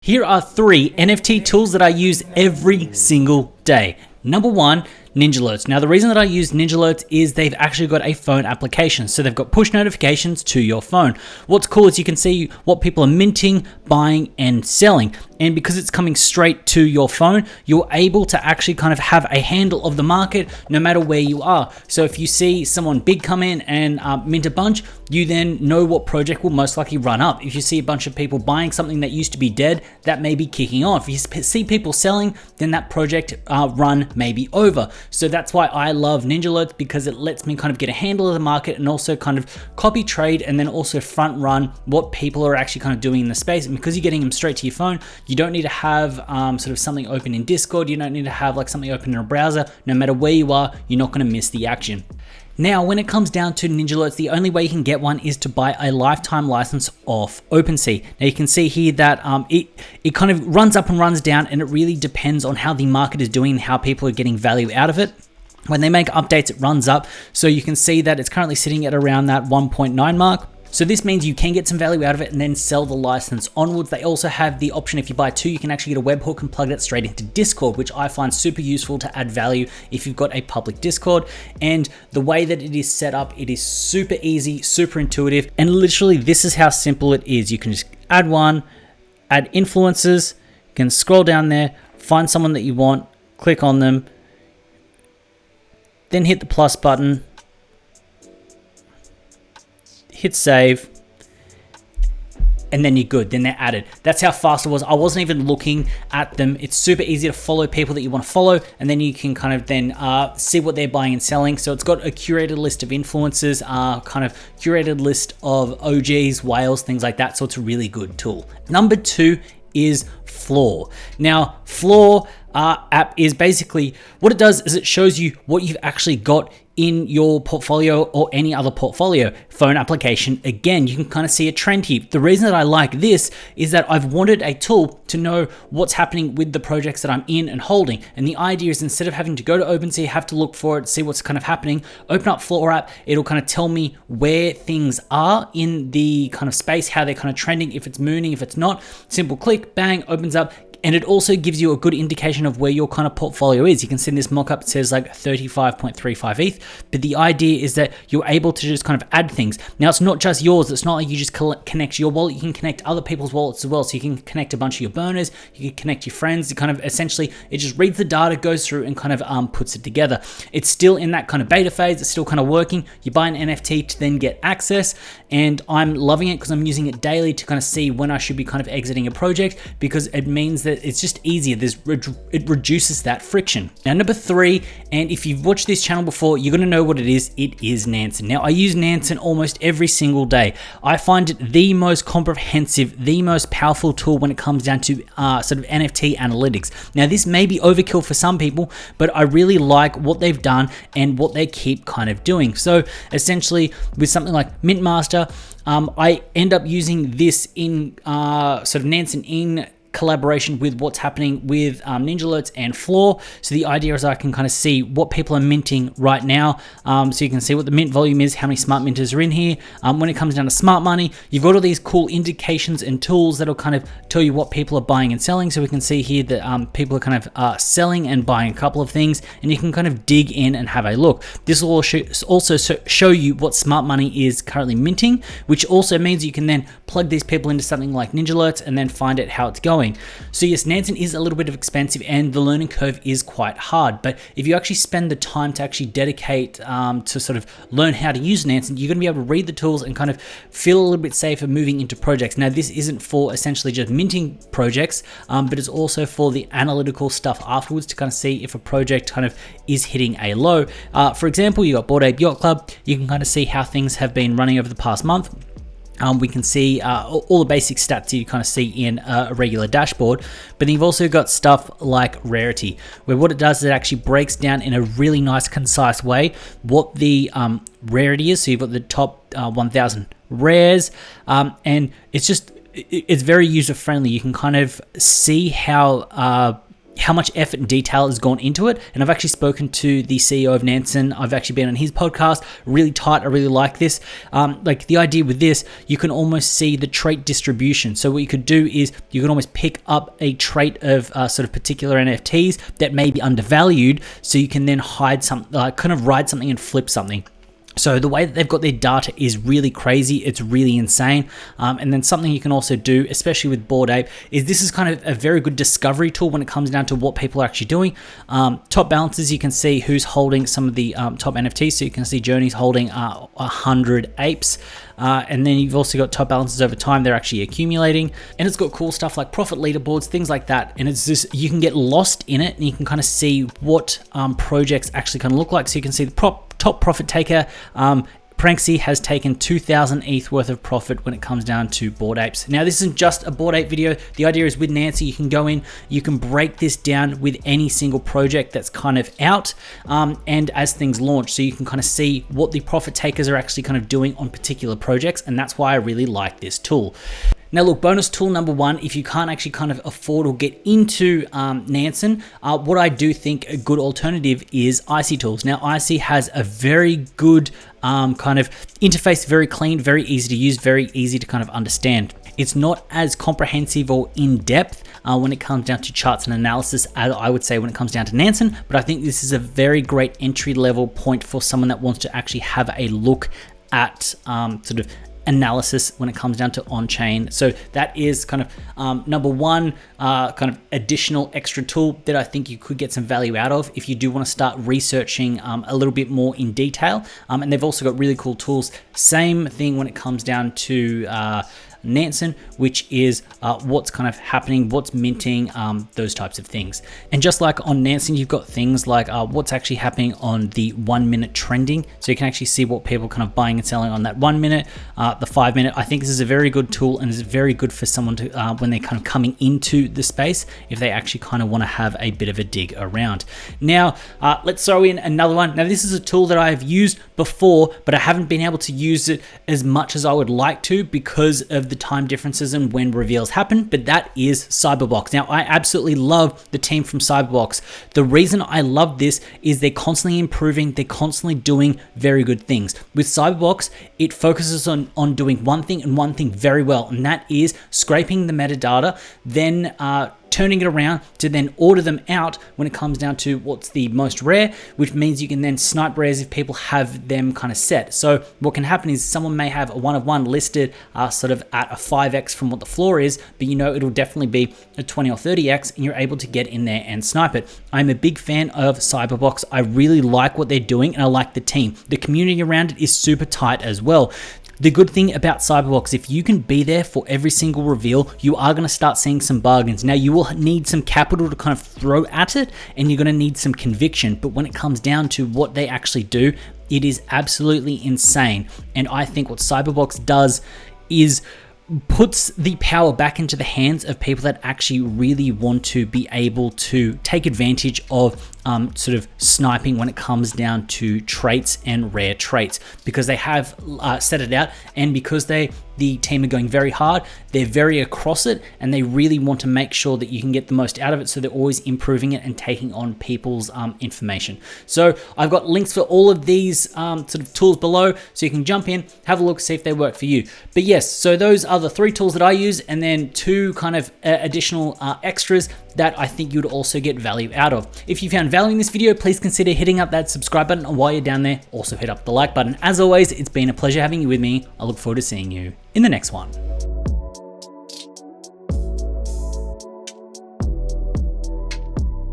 Here are 3 NFT tools that I use every single day. Number 1, Ninjalerts. Now the reason that I use Ninjalerts is they've actually got a phone application. So they've got push notifications to your phone. What's cool is you can see what people are minting, buying, and selling. And because it's coming straight to your phone, you're able to actually kind of have a handle of the market no matter where you are. So if you see someone big come in and mint a bunch, you then know what project will most likely run up. If you see a bunch of people buying something that used to be dead, that may be kicking off. If you see people selling, then that project run may be over. So that's why I love Ninjalerts, because it lets me kind of get a handle of the market and also kind of copy trade and then also front run what people are actually kind of doing in the space. And because you're getting them straight to your phone, you don't need to have sort of something open in Discord. You don't need to have like something open in a browser. No matter where you are, you're not going to miss the action. Now, when it comes down to Ninjalerts, the only way you can get one is to buy a lifetime license off OpenSea. Now you can see here that it kind of runs up and runs down, and it really depends on how the market is doing and how people are getting value out of it. When they make updates, it runs up. So you can see that it's currently sitting at around that 1.9 mark. So this means you can get some value out of it and then sell the license onwards. They also have the option, if you buy 2, you can actually get a webhook and plug that straight into Discord, which I find super useful to add value if you've got a public Discord. And the way that it is set up, it is super easy, super intuitive. And literally this is how simple it is. You can just add one, add influencers, you can scroll down there, find someone that you want, click on them, then hit the plus button, hit save, and then you're good. Then they're added. That's how fast it was. I wasn't even looking at them. It's super easy to follow people that you want to follow, and then you can kind of then see what they're buying and selling. So it's got a curated list of influencers, kind of curated list of OGs, whales, things like that. So it's a really good tool. Number 2 is Floor. Now, Floor app is basically, what it does is it shows you what you've actually got in your portfolio or any other portfolio. Phone application, again, you can kind of see a trend here. The reason that I like this is that I've wanted a tool to know what's happening with the projects that I'm in and holding. And the idea is, instead of having to go to OpenSea, have to look for it, see what's kind of happening, open up Floor app, it'll kind of tell me where things are in the kind of space, how they're kind of trending, if it's mooning, if it's not. Simple click, bang, opens up. And it also gives you a good indication of where your kind of portfolio is. You can see in this mockup, it says like 35.35 ETH, but the idea is that you're able to just kind of add things. Now, it's not just yours. It's not like you just connect your wallet. You can connect other people's wallets as well. So you can connect a bunch of your burners, you can connect your friends. You kind of essentially, it just reads the data, goes through and kind of puts it together. It's still in that kind of beta phase. It's still kind of working. You buy an NFT to then get access, and I'm loving it because I'm using it daily to kind of see when I should be kind of exiting a project, because it means that it's just easier. It reduces that friction. Now, number 3, and if you've watched this channel before, you're going to know what it is. It is Nansen. Now, I use Nansen almost every single day. I find it the most comprehensive, the most powerful tool when it comes down to sort of NFT analytics. Now, this may be overkill for some people, but I really like what they've done and what they keep kind of doing. So essentially, with something like Mint Master, I end up using this in sort of Nansen in collaboration with what's happening with Ninjalerts and Floor. So the idea is I can kind of see what people are minting right now. So you can see what the mint volume is, how many smart minters are in here. When it comes down to smart money, you've got all these cool indications and tools that'll kind of tell you what people are buying and selling. So we can see here that people are kind of selling and buying a couple of things, and you can kind of dig in and have a look. This will also show you what smart money is currently minting, which also means you can then plug these people into something like Ninjalerts and then find out how it's going. So yes, Nansen is a little bit expensive and the learning curve is quite hard, but if you actually spend the time to actually dedicate to sort of learn how to use Nansen, you're going to be able to read the tools and kind of feel a little bit safer moving into projects. Now, this isn't for essentially just minting projects, but it's also for the analytical stuff afterwards to kind of see if a project kind of is hitting a low. For example, you got Bored Ape Yacht Club. You can kind of see how things have been running over the past month. We can see all the basic stats you kind of see in a regular dashboard, but then you've also got stuff like rarity, where what it does is it actually breaks down in a really nice, concise way what the rarity is. So you've got the top 1,000 rares, and it's very user friendly. You can kind of see how how much effort and detail has gone into it. And I've actually spoken to the CEO of Nansen. I've actually been on his podcast, really tight. I really like this. Like the idea with this, you can almost see the trait distribution. So what you could do is you can almost pick up a trait of sort of particular NFTs that may be undervalued. So you can then hide something, kind of ride something and flip something. So the way that they've got their data is really crazy. It's really insane. And then something you can also do, especially with Bored Ape, is this is kind of a very good discovery tool when it comes down to what people are actually doing. Top balances, you can see who's holding some of the top NFTs. So you can see Journey's holding 100 apes. And then you've also got top balances over time. They're actually accumulating. And it's got cool stuff like profit leaderboards, things like that. And it's just, you can get lost in it and you can kind of see what projects actually kind of look like. So you can see the top profit taker, Pranksy has taken 2,000 ETH worth of profit when it comes down to Bored Apes. Now, this isn't just a Bored Ape video. The idea is with Nancy, you can go in, you can break this down with any single project that's kind of out and as things launch. So you can kind of see what the profit takers are actually kind of doing on particular projects. And that's why I really like this tool. Now look, bonus tool number one, if you can't actually kind of afford or get into Nansen, what I do think a good alternative is Icy Tools. Now Icy has a very good kind of interface, very clean, very easy to use, very easy to kind of understand. It's not as comprehensive or in-depth when it comes down to charts and analysis as I would say when it comes down to Nansen, but I think this is a very great entry-level point for someone that wants to actually have a look at sort of analysis when it comes down to on-chain. So that is kind of number one kind of additional extra tool that I think you could get some value out of if you do want to start researching a little bit more in detail. And they've also got really cool tools. Same thing when it comes down to Nansen, which is what's kind of happening, what's minting, those types of things. And just like on Nansen, you've got things like what's actually happening on the 1 minute trending. So you can actually see what people are kind of buying and selling on that 1 minute, the 5 minute. I think this is a very good tool and is very good for someone to, when they're kind of coming into the space, if they actually kind of want to have a bit of a dig around. Now, let's throw in another one. Now, this is a tool that I've used before, but I haven't been able to use it as much as I would like to because of the time differences and when reveals happen, but that is Cyberbox. Now, I absolutely love the team from Cyberbox. The reason I love this is they're constantly improving, they're constantly doing very good things. With Cyberbox, it focuses on doing one thing and one thing very well, and that is scraping the metadata, then turning it around to then order them out when it comes down to what's the most rare, which means you can then snipe rares if people have them kind of set. So what can happen is someone may have a 1 of 1 listed sort of at a 5x from what the floor is, but you know it'll definitely be a 20 or 30x and you're able to get in there and snipe it. I'm a big fan of Cyberbox. I really like what they're doing and I like the team. The community around it is super tight as well. The good thing about Cyberbox, if you can be there for every single reveal, you are going to start seeing some bargains. Now, you will need some capital to kind of throw at it, and you're going to need some conviction. But when it comes down to what they actually do, it is absolutely insane. And I think what Cyberbox does is puts the power back into the hands of people that actually really want to be able to take advantage of sort of sniping when it comes down to traits and rare traits, because they have set it out, and because the team are going very hard, they're very across it, and they really want to make sure that you can get the most out of it, so they're always improving it and taking on people's information. So I've got links for all of these sort of tools below, so you can jump in, have a look, see if they work for you. But yes, so those are the 3 tools that I use, and then 2 kind of additional extras that I think you'd also get value out of. If you found value in this video, please consider hitting up that subscribe button, and while you're down there, also hit up the like button. As always, it's been a pleasure having you with me. I look forward to seeing you in the next one.